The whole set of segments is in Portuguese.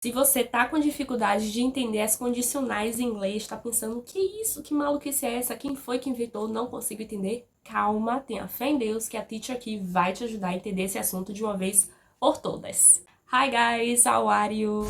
Se você tá com dificuldade de entender as condicionais em inglês, tá pensando, que isso, que maluquice é essa, quem foi que inventou, não consigo entender, calma, tenha fé em Deus que a teacher aqui vai te ajudar a entender esse assunto de uma vez por todas. Hi guys, how are you?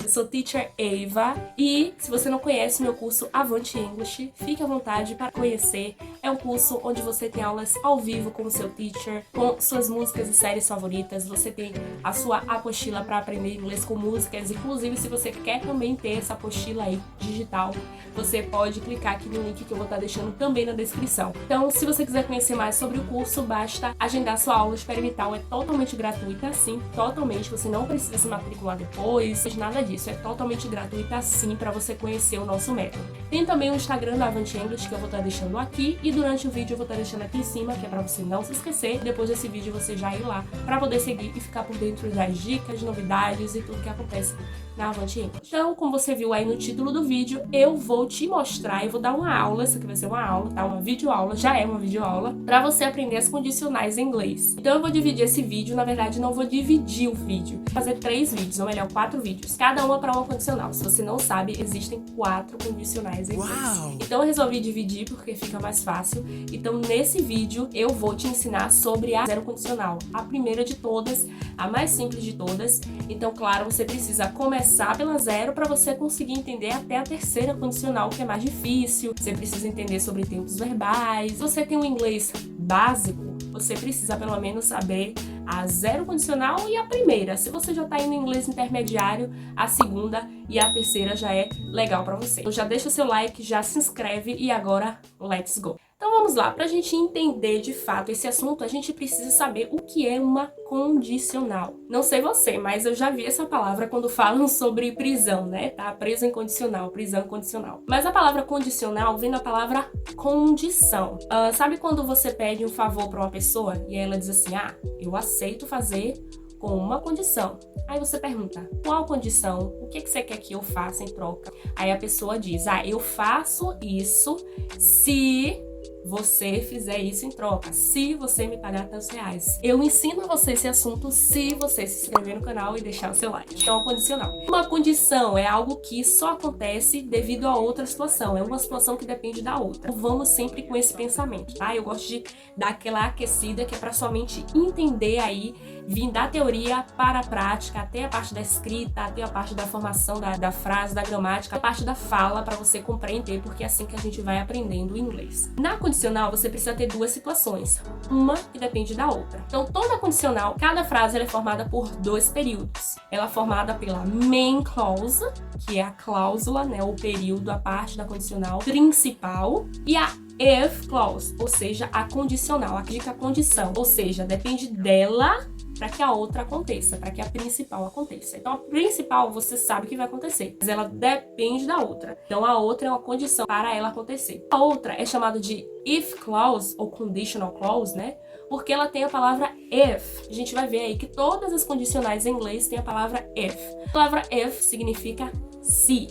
Sou Teacher Eva e se você não conhece meu curso Avante English, fique à vontade para conhecer. É um curso onde você tem aulas ao vivo com o seu teacher, com suas músicas e séries favoritas. Você tem a sua apostila para aprender inglês com músicas. Inclusive, se você quer também ter essa apostila aí digital, você pode clicar aqui no link que eu vou estar deixando também na descrição. Então, se você quiser conhecer mais sobre o curso, basta agendar sua aula experimental. É totalmente gratuita, sim, totalmente. Você não precisa se matricular depois, nada disso. É totalmente gratuita sim para você conhecer o nosso método. Tem também o Instagram da Avante English que eu vou estar deixando aqui e durante o vídeo eu vou estar deixando aqui em cima, que é para você não se esquecer. Depois desse vídeo você já ir lá para poder seguir e ficar por dentro das dicas, novidades e tudo que acontece na Avante English. Então, como você viu aí no título do vídeo, eu vou te mostrar e vou dar uma aula, essa aqui vai ser uma aula, tá? Uma videoaula, já é uma videoaula, para você aprender as condicionais em inglês. Então eu vou dividir esse vídeo, na verdade não vou dividir o vídeo, vou fazer 3 vídeos, ou melhor, 4 vídeos, cada uma para uma condicional. Se você não sabe, existem 4 condicionais em inglês. Então eu resolvi dividir porque fica mais fácil. Então nesse vídeo eu vou te ensinar sobre a zero condicional, a primeira de todas, a mais simples de todas. Então, claro, você precisa começar pela zero para você conseguir entender até a terceira condicional, que é mais difícil. Você precisa entender sobre tempos verbais. Se você tem um inglês básico, você precisa pelo menos saber a zero condicional e a primeira. Se você já tá indo em inglês intermediário, a segunda e a terceira já é legal para você. Então já deixa seu like, já se inscreve e agora let's go! Então vamos lá, para a gente entender de fato esse assunto, a gente precisa saber o que é uma condicional. Não sei você, mas eu já vi essa palavra quando falam sobre prisão, né? Tá preso incondicional, prisão incondicional. Mas a palavra condicional vem da palavra condição. Sabe quando você pede um favor para uma pessoa e ela diz assim, eu aceito fazer com uma condição. Aí você pergunta, qual condição? O que você quer que eu faça em troca? Aí a pessoa diz, eu faço isso se você fizer isso em troca, se você me pagar tantos reais. Eu ensino a você esse assunto se você se inscrever no canal e deixar o seu like. Então, a condicional. Uma condição é algo que só acontece devido a outra situação. É uma situação que depende da outra. Vamos sempre com esse pensamento, tá? Eu gosto de dar aquela aquecida que é para sua mente entender aí, vir da teoria para a prática, até a parte da escrita, até a parte da formação da frase, da gramática, a parte da fala, para você compreender, porque é assim que a gente vai aprendendo o inglês. Na condicional, você precisa ter 2 situações, uma que depende da outra. Então, toda condicional, cada frase ela é formada por 2 períodos. Ela é formada pela main clause, que é a cláusula, né, o período, a parte da condicional principal, e a if clause, ou seja, a condicional, a condição, ou seja, depende dela para que a outra aconteça, para que a principal aconteça. Então, a principal você sabe que vai acontecer, mas ela depende da outra. Então, a outra é uma condição para ela acontecer. A outra é chamada de if clause, ou conditional clause, né? Porque ela tem a palavra if. A gente vai ver aí que todas as condicionais em inglês têm a palavra if. A palavra if significa se.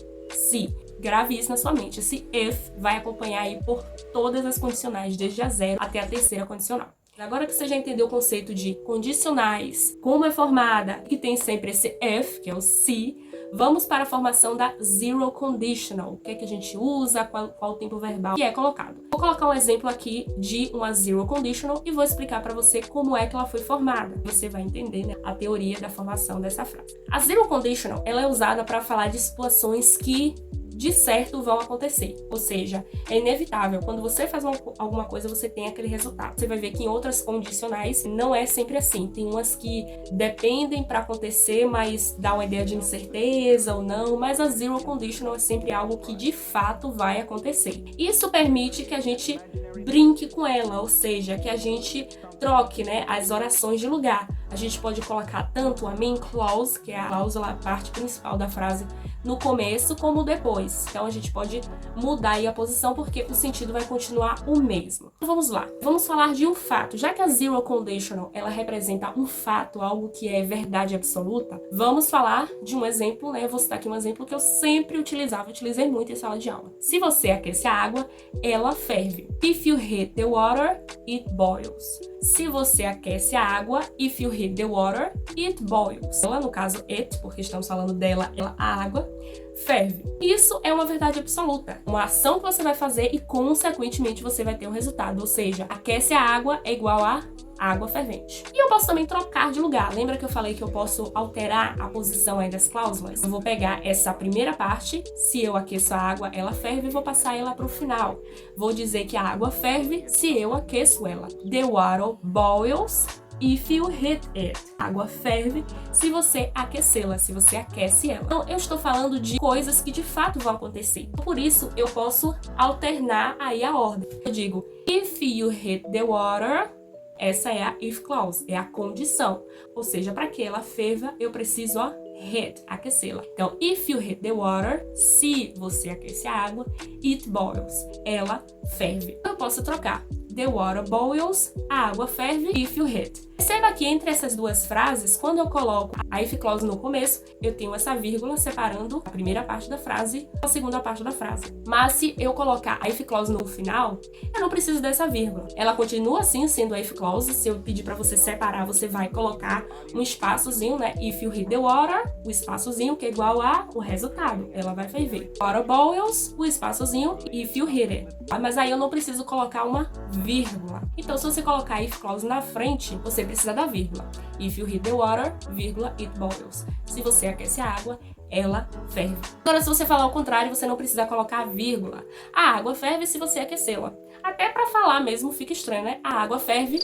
Grave isso na sua mente. Esse if vai acompanhar aí por todas as condicionais, desde a zero até a terceira condicional. Agora que você já entendeu o conceito de condicionais, como é formada, que tem sempre esse if, que é o se, vamos para a formação da zero conditional. O que é que a gente usa, qual o tempo verbal que é colocado. Vou colocar um exemplo aqui de uma zero conditional e vou explicar para você como é que ela foi formada. Você vai entender, né, a teoria da formação dessa frase. A zero conditional, ela é usada para falar de situações que de certo vão acontecer, ou seja, é inevitável, quando você faz alguma coisa você tem aquele resultado. Você vai ver que em outras condicionais não é sempre assim, tem umas que dependem para acontecer, mas dá uma ideia de incerteza ou não, mas a zero conditional é sempre algo que de fato vai acontecer. Isso permite que a gente brinque com ela, ou seja, que a gente troque, né, as orações de lugar. A gente pode colocar tanto a main clause, que é a cláusula, a parte principal da frase, no começo como depois. Então a gente pode mudar aí a posição porque o sentido vai continuar o mesmo. Então, vamos lá. Vamos falar de um fato. Já que a zero conditional, ela representa um fato, algo que é verdade absoluta, vamos falar de um exemplo, né? Eu vou citar aqui um exemplo que eu sempre utilizei muito em sala de aula. Se você aquece a água, ela ferve. If you heat the water, it boils. Se você aquece a água, if you heat the water, it boils. Ela, no caso, it, porque estamos falando dela, ela, a água, ferve. Isso é uma verdade absoluta. Uma ação que você vai fazer e, consequentemente, você vai ter um resultado. Ou seja, aquece a água é igual a água fervente. E eu posso também trocar de lugar. Lembra que eu falei que eu posso alterar a posição aí das cláusulas? Eu vou pegar essa primeira parte, se eu aqueço a água, ela ferve, e vou passar ela para o final. Vou dizer que a água ferve se eu aqueço ela. The water boils if you heat it. A água ferve se você aquecê-la, se você aquece ela. Então, eu estou falando de coisas que de fato vão acontecer. Por isso, eu posso alternar aí a ordem. Eu digo, if you heat the water, essa é a if clause, é a condição. Ou seja, para que ela ferva, eu preciso, heat, aquecê-la. Então, if you heat the water, se você aquece a água, it boils, ela ferve. Eu posso trocar. The water boils, a água ferve, if you heat. Perceba que entre essas duas frases, quando eu coloco a if clause no começo, eu tenho essa vírgula separando a primeira parte da frase da segunda parte da frase. Mas se eu colocar a if clause no final, eu não preciso dessa vírgula. Ela continua assim sendo a if clause. Se eu pedir para você separar, você vai colocar um espaçozinho, né? If you heat the water, o espaçozinho que é igual a o resultado. Ela vai ferver. Water boils, o espaçozinho, if you heat it. Mas aí eu não preciso colocar uma vírgula. Então, se você colocar if clause na frente, você precisa da vírgula. If you heat the water, vírgula, it boils. Se você aquece a água, ela ferve. Agora, se você falar ao contrário, você não precisa colocar vírgula. A água ferve se você aquecê-la. Até para falar mesmo fica estranho, né? A água ferve,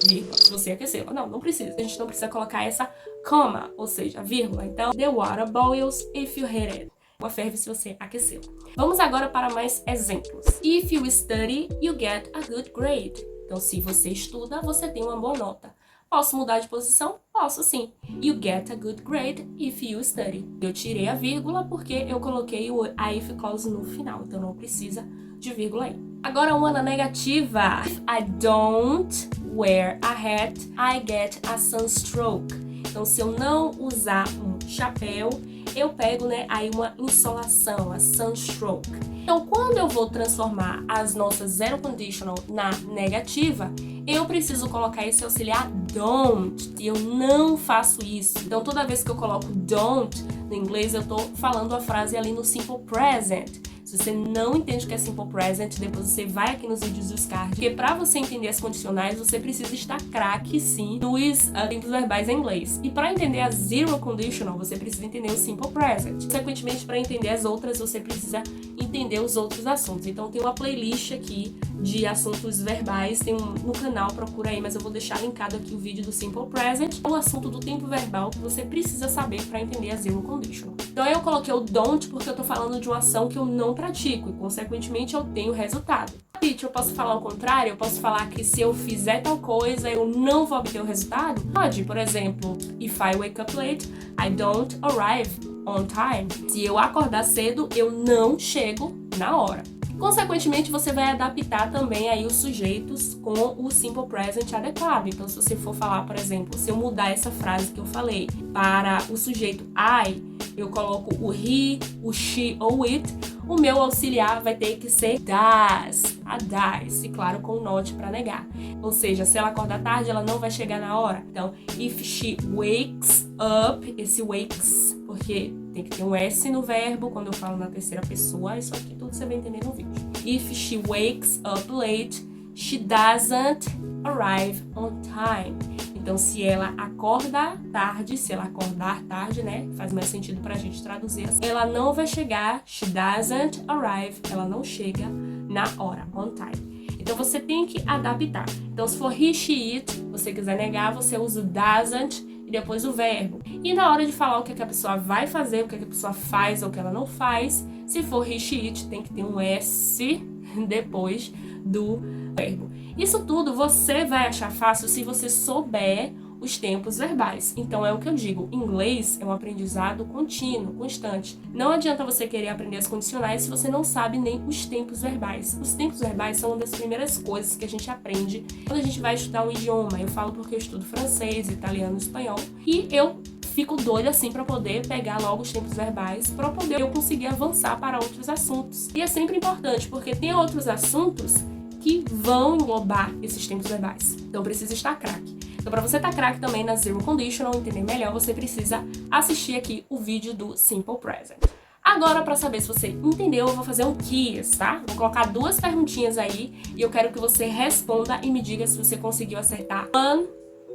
vírgula, se você aquecê-la. Não precisa. A gente não precisa colocar essa comma, ou seja, vírgula. Então, the water boils if you heat it. A água ferve se você aquecê-la. Vamos agora para mais exemplos. If you study, you get a good grade. Então, se você estuda, você tem uma boa nota. Posso mudar de posição? Posso sim. You get a good grade if you study. Eu tirei a vírgula porque eu coloquei a if clause no final, então não precisa de vírgula aí. Agora uma na negativa. If I don't wear a hat, I get a sunstroke. Então, se eu não usar um chapéu, eu pego, né, aí uma insolação, a sunstroke. Então, quando eu vou transformar as nossas zero conditional na negativa, eu preciso colocar esse auxiliar don't, e eu não faço isso. Então, toda vez que eu coloco don't, no inglês eu tô falando a frase ali no simple present. Se você não entende o que é simple present, depois você vai aqui nos vídeos dos cards, porque para você entender as condicionais, você precisa estar craque, sim, nos tempos verbais em inglês. E para entender a zero conditional, você precisa entender o simple present. Consequentemente, para entender as outras, você precisa entender os outros assuntos. Então, tem uma playlist aqui de assuntos verbais, tem no canal, procura aí, mas eu vou deixar linkado aqui o vídeo do simple present, o assunto do tempo verbal que você precisa saber para entender a zero conditional. Então, eu coloquei o don't porque eu tô falando de uma ação que eu não pratico e, consequentemente, eu tenho resultado. Eu posso falar o contrário? Eu posso falar que se eu fizer tal coisa, eu não vou obter o resultado? Pode, por exemplo, if I wake up late, I don't arrive on time. Se eu acordar cedo, eu não chego na hora. Consequentemente, você vai adaptar também aí os sujeitos com o simple present adequado. Então, se você for falar, por exemplo, se eu mudar essa frase que eu falei para o sujeito I, eu coloco o he, o she ou it, o meu auxiliar vai ter que ser does, a does, e claro, com o not para negar. Ou seja, se ela acordar tarde, ela não vai chegar na hora. Então, if she wakes up, esse wakes, porque tem que ter um S no verbo, quando eu falo na terceira pessoa, isso aqui tudo você vai entender no vídeo. If she wakes up late, she doesn't arrive on time. Então, se ela acorda tarde, se ela acordar tarde, né, faz mais sentido pra gente traduzir assim, ela não vai chegar, she doesn't arrive, ela não chega na hora, on time. Então, você tem que adaptar. Então, se for he, she, it, você quiser negar, você usa o doesn't e depois o verbo. E na hora de falar o que a pessoa vai fazer, o que a pessoa faz ou o que ela não faz, se for he, she, it, tem que ter um S depois do verbo. Isso tudo você vai achar fácil se você souber os tempos verbais. Então é o que eu digo, inglês é um aprendizado contínuo, constante. Não adianta você querer aprender as condicionais se você não sabe nem os tempos verbais. Os tempos verbais são uma das primeiras coisas que a gente aprende quando a gente vai estudar um idioma. Eu falo porque eu estudo francês, italiano, espanhol, e eu fico doida assim para poder pegar logo os tempos verbais, para poder eu conseguir avançar para outros assuntos. E é sempre importante, porque tem outros assuntos que vão englobar esses tempos verbais. Então precisa estar craque. Então para você estar craque também na Zero Conditional, entender melhor, você precisa assistir aqui o vídeo do Simple Present. Agora, para saber se você entendeu, eu vou fazer um quiz, tá? Vou colocar 2 perguntinhas aí e eu quero que você responda e me diga se você conseguiu acertar 1,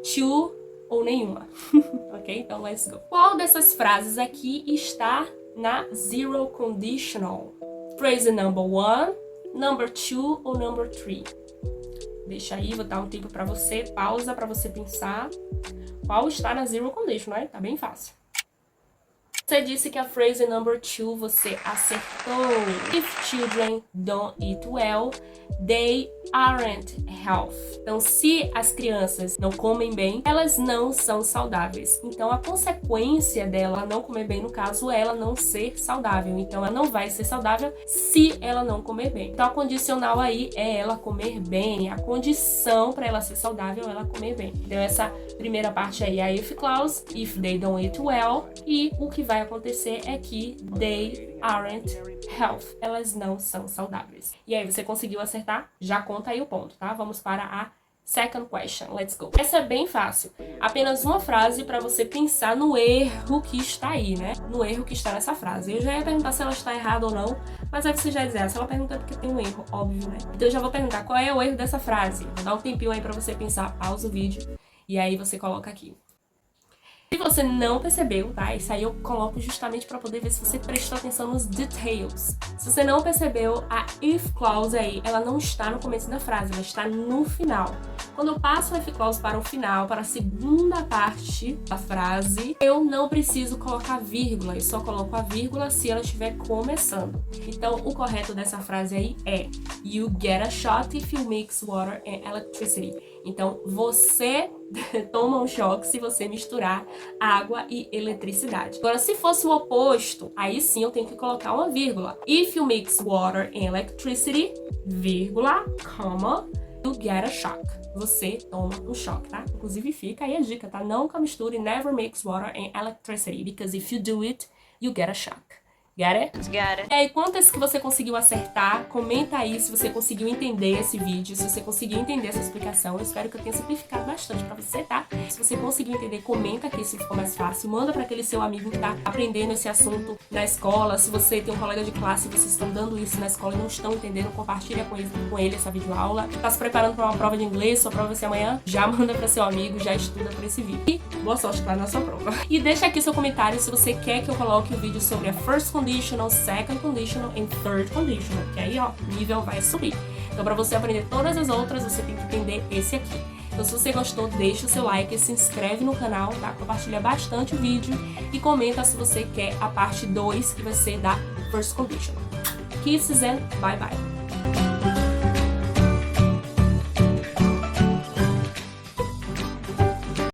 2 ou nenhuma. Ok? Então, let's go. Qual dessas frases aqui está na Zero Conditional? Phrase number 1, number 2 ou number 3? Deixa aí, vou dar um tempo para você, pausa para você pensar. Qual está na Zero Conditional, né? Tá bem fácil. Você disse que a phrase number 2 você acertou. If children don't eat well, they aren't healthy. Então, se as crianças não comem bem, elas não são saudáveis. Então, a consequência dela não comer bem, no caso, é ela não ser saudável. Então, ela não vai ser saudável se ela não comer bem. Então, a condicional aí é ela comer bem. A condição para ela ser saudável é ela comer bem. Então, essa primeira parte aí é a if clause, if they don't eat well. E o que vai acontecer é que they aren't healthy. Elas não são saudáveis. E aí, você conseguiu acertar? Já conta aí o ponto, tá? Vamos para a second question. Let's go. Essa é bem fácil. Apenas uma frase para você pensar no erro que está aí, né? No erro que está nessa frase. Eu já ia perguntar se ela está errada ou não, mas aí você já dizer, se ela pergunta é porque tem um erro, óbvio, né? Então eu já vou perguntar qual é o erro dessa frase. Vou dar um tempinho aí para você pensar, pausa o vídeo e aí você coloca aqui. Se você não percebeu, tá? Isso aí eu coloco justamente para poder ver se você prestou atenção nos details. Se você não percebeu, a if clause aí, ela não está no começo da frase, ela está no final. Quando eu passo o if clause para o final, para a segunda parte da frase, eu não preciso colocar vírgula, eu só coloco a vírgula se ela estiver começando. Então, o correto dessa frase aí é You get a shot if you mix water and electricity. Então, você toma um choque se você misturar água e eletricidade. Agora, se fosse o oposto, aí sim eu tenho que colocar uma vírgula. If you mix water and electricity, vírgula, comma, you get a shock. Você toma um choque, tá? Inclusive fica aí a dica, tá? Nunca misture never mix water and electricity, because if you do it, you get a shock. Get it? Got it. E aí, quantas que você conseguiu acertar? Comenta aí se você conseguiu entender esse vídeo, se você conseguiu entender essa explicação. Eu espero que eu tenha simplificado bastante pra você, tá? Se você conseguiu entender, comenta aqui se ficou mais fácil. Manda pra aquele seu amigo que tá aprendendo esse assunto na escola. Se você tem um colega de classe e vocês estão dando isso na escola e não estão entendendo, compartilha com ele essa videoaula. Tá se preparando pra uma prova de inglês, sua prova vai ser amanhã? Já manda pra seu amigo, já estuda por esse vídeo. E boa sorte lá na sua prova. E deixa aqui seu comentário se você quer que eu coloque o vídeo sobre a first conditional, second conditional and third conditional, que aí, ó, o nível vai subir. Então, para você aprender todas as outras, você tem que entender esse aqui. Então, se você gostou, deixa o seu like, se inscreve no canal, tá? Compartilha bastante o vídeo e comenta se você quer a parte 2, que vai ser da first conditional. Kisses and bye bye!